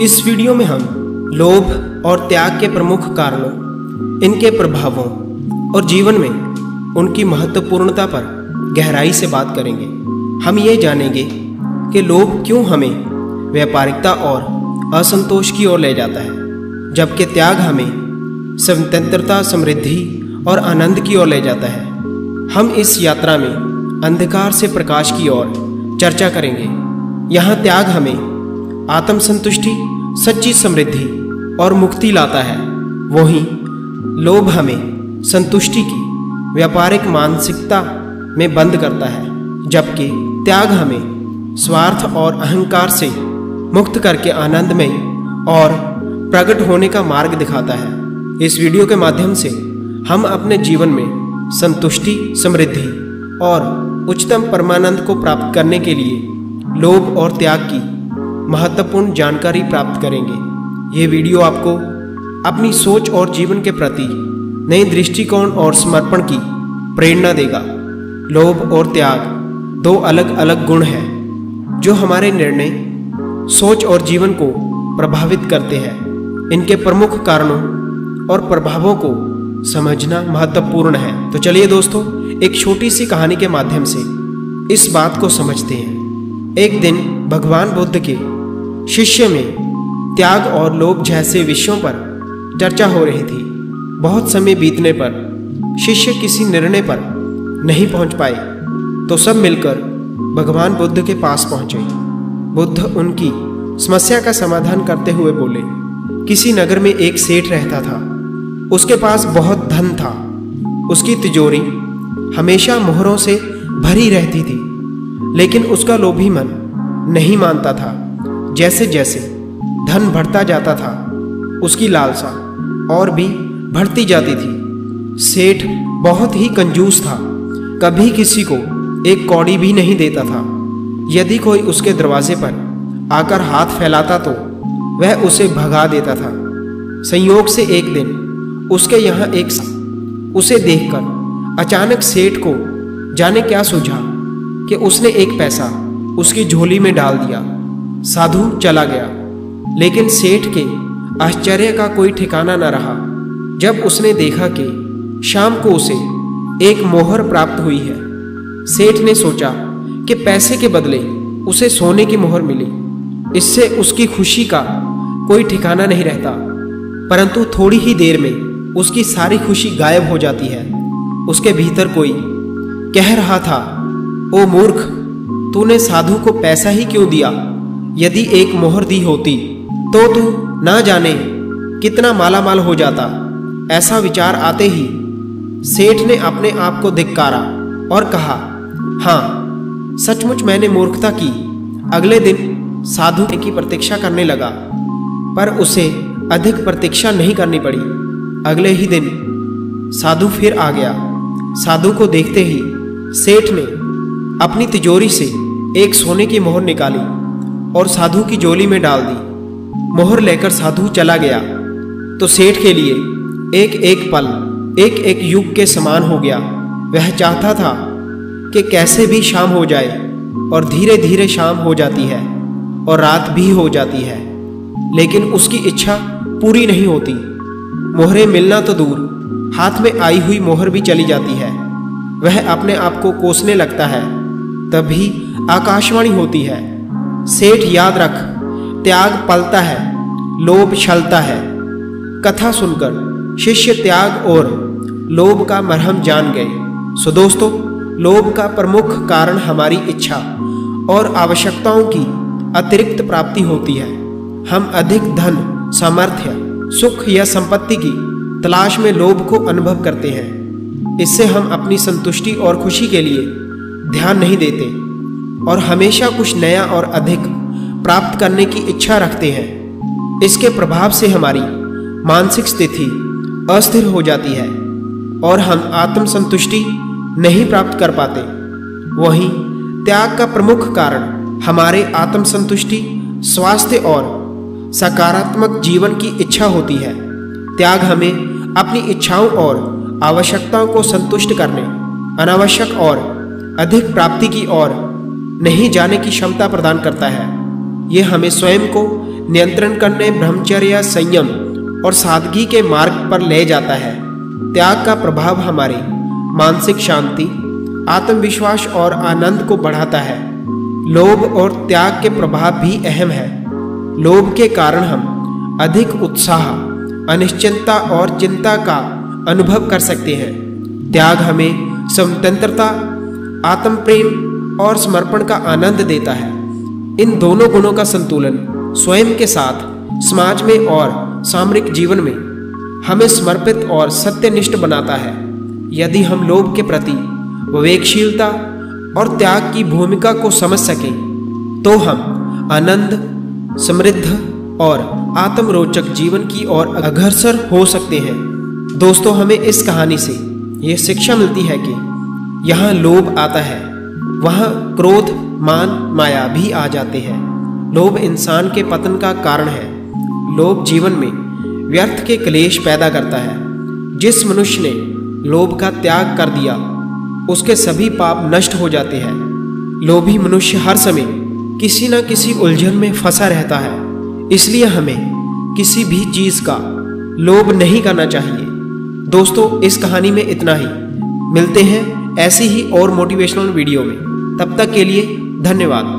इस वीडियो में हम लोभ और त्याग के प्रमुख कारणों, इनके प्रभावों और जीवन में उनकी महत्वपूर्णता पर गहराई से बात करेंगे। हम ये जानेंगे कि लोभ क्यों हमें व्यापारिकता और असंतोष की ओर ले जाता है, जबकि त्याग हमें स्वतंत्रता, समृद्धि और आनंद की ओर ले जाता है। हम इस यात्रा में अंधकार से प्रकाश की ओर चर्चा करेंगे। यहाँ त्याग हमें आत्मसंतुष्टि, सच्ची समृद्धि और मुक्ति लाता है, वहीं लोभ हमें संतुष्टि की व्यापारिक मानसिकता में बंद करता है, जबकि त्याग हमें स्वार्थ और अहंकार से मुक्त करके आनंदमय और प्रकट होने का मार्ग दिखाता है। इस वीडियो के माध्यम से हम अपने जीवन में संतुष्टि, समृद्धि और उच्चतम परमानंद को प्राप्त करने के लिए लोभ और त्याग की महत्वपूर्ण जानकारी प्राप्त करेंगे। ये वीडियो आपको अपनी सोच और जीवन के प्रति नए दृष्टिकोण और समर्पण की प्रेरणा देगा। लोभ और त्याग दो अलग अलग गुण हैं जो हमारे निर्णय, सोच और जीवन को प्रभावित करते हैं। इनके प्रमुख कारणों और प्रभावों को समझना महत्वपूर्ण है। तो चलिए दोस्तों, एक छोटी सी कहानी के माध्यम से इस बात को समझते हैं। एक दिन भगवान बुद्ध के शिष्य में त्याग और लोभ जैसे विषयों पर चर्चा हो रही थी। बहुत समय बीतने पर शिष्य किसी निर्णय पर नहीं पहुंच पाए, तो सब मिलकर भगवान बुद्ध के पास पहुंचे। बुद्ध उनकी समस्या का समाधान करते हुए बोले, किसी नगर में एक सेठ रहता था। उसके पास बहुत धन था। उसकी तिजोरी हमेशा मोहरों से भरी रहती थी, लेकिन उसका लोभी मन नहीं मानता था। जैसे जैसे धन बढ़ता जाता था, उसकी लालसा और भी बढ़ती जाती थी। सेठ बहुत ही कंजूस था, कभी किसी को एक कौड़ी भी नहीं देता था। यदि कोई उसके दरवाजे पर आकर हाथ फैलाता तो वह उसे भगा देता था। संयोग से एक दिन उसके यहाँ उसे देखकर अचानक सेठ को जाने क्या सूझा कि उसने एक पैसा उसकी झोली में डाल दिया। साधु चला गया, लेकिन सेठ के आश्चर्य का कोई ठिकाना न रहा जब उसने देखा कि शाम को उसे एक मोहर प्राप्त हुई है। सेठ ने सोचा कि पैसे के बदले उसे सोने की मोहर मिली। इससे उसकी खुशी का कोई ठिकाना नहीं रहता, परंतु थोड़ी ही देर में उसकी सारी खुशी गायब हो जाती है। उसके भीतर कोई कह रहा था, ओ मूर्ख, तूने साधु को पैसा ही क्यों दिया? यदि एक मोहर दी होती तो तू ना जाने कितना मालामाल हो जाता। ऐसा विचार आते ही सेठ ने अपने आप को धिक्कारा और कहा, हाँ, सचमुच मैंने मूर्खता की। अगले दिन साधु की प्रतीक्षा करने लगा, पर उसे अधिक प्रतीक्षा नहीं करनी पड़ी। अगले ही दिन साधु फिर आ गया। साधु को देखते ही सेठ ने अपनी तिजोरी से एक सोने की मोहर निकाली और साधु की झोली में डाल दी। मोहर लेकर साधु चला गया तो सेठ के लिए एक एक पल एक एक युग के समान हो गया। वह चाहता था कि कैसे भी शाम हो जाए, और धीरे धीरे शाम हो जाती है और रात भी हो जाती है, लेकिन उसकी इच्छा पूरी नहीं होती। मोहरें मिलना तो दूर, हाथ में आई हुई मोहर भी चली जाती है। वह अपने आप को कोसने लगता है। तभी आकाशवाणी होती है, सेठ याद रख, त्याग पलता है, लोभ छलता है। कथा सुनकर शिष्य त्याग और लोभ का मरहम जान गए। सो दोस्तों, लोभ का प्रमुख कारण हमारी इच्छा और आवश्यकताओं की अतिरिक्त प्राप्ति होती है। हम अधिक धन, सामर्थ्य, सुख या संपत्ति की तलाश में लोभ को अनुभव करते हैं। इससे हम अपनी संतुष्टि और खुशी के लिए ध्यान नहीं देते और हमेशा कुछ नया और अधिक प्राप्त करने की इच्छा रखते हैं। इसके प्रभाव से हमारी मानसिक स्थिति अस्थिर हो जाती है और हम आत्मसंतुष्टि नहीं प्राप्त कर पाते। वहीं त्याग का प्रमुख कारण हमारे आत्मसंतुष्टि, स्वास्थ्य और सकारात्मक जीवन की इच्छा होती है। त्याग हमें अपनी इच्छाओं और आवश्यकताओं को संतुष्ट करने, अनावश्यक और अधिक प्राप्ति की ओर नहीं जाने की क्षमता प्रदान करता है। यह हमें स्वयं को नियंत्रण करने, ब्रह्मचर्य, संयम और सादगी के मार्ग पर ले जाता है। त्याग का प्रभाव हमारी मानसिक शांति, आत्मविश्वास और आनंद को बढ़ाता है। लोभ और त्याग के प्रभाव भी अहम है। लोभ के कारण हम अधिक उत्साह, अनिश्चितता और चिंता का अनुभव कर सकते हैं। त्याग हमें स्वतंत्रता, आत्म प्रेम और समर्पण का आनंद देता है। इन दोनों गुणों का संतुलन स्वयं के साथ, समाज में और सामरिक जीवन में हमें समर्पित और सत्यनिष्ठ बनाता है। यदि हम लोभ के प्रति विवेकशीलता और त्याग की भूमिका को समझ सकें तो हम आनंद, समृद्ध और आत्मरोचक जीवन की ओर अग्रसर हो सकते हैं। दोस्तों, हमें इस कहानी से ये शिक्षा मिलती है कि यहाँ लोभ आता है, वहाँ क्रोध, मान, माया भी आ जाते हैं। लोभ इंसान के पतन का कारण है। लोभ जीवन में व्यर्थ के क्लेश पैदा करता है। जिस मनुष्य ने लोभ का त्याग कर दिया, उसके सभी पाप नष्ट हो जाते हैं। लोभी मनुष्य हर समय किसी न किसी उलझन में फंसा रहता है। इसलिए हमें किसी भी चीज का लोभ नहीं करना चाहिए। दोस्तों, इस कहानी में इतना ही। मिलते हैं ऐसी ही और मोटिवेशनल वीडियो में। तब तक के लिए धन्यवाद।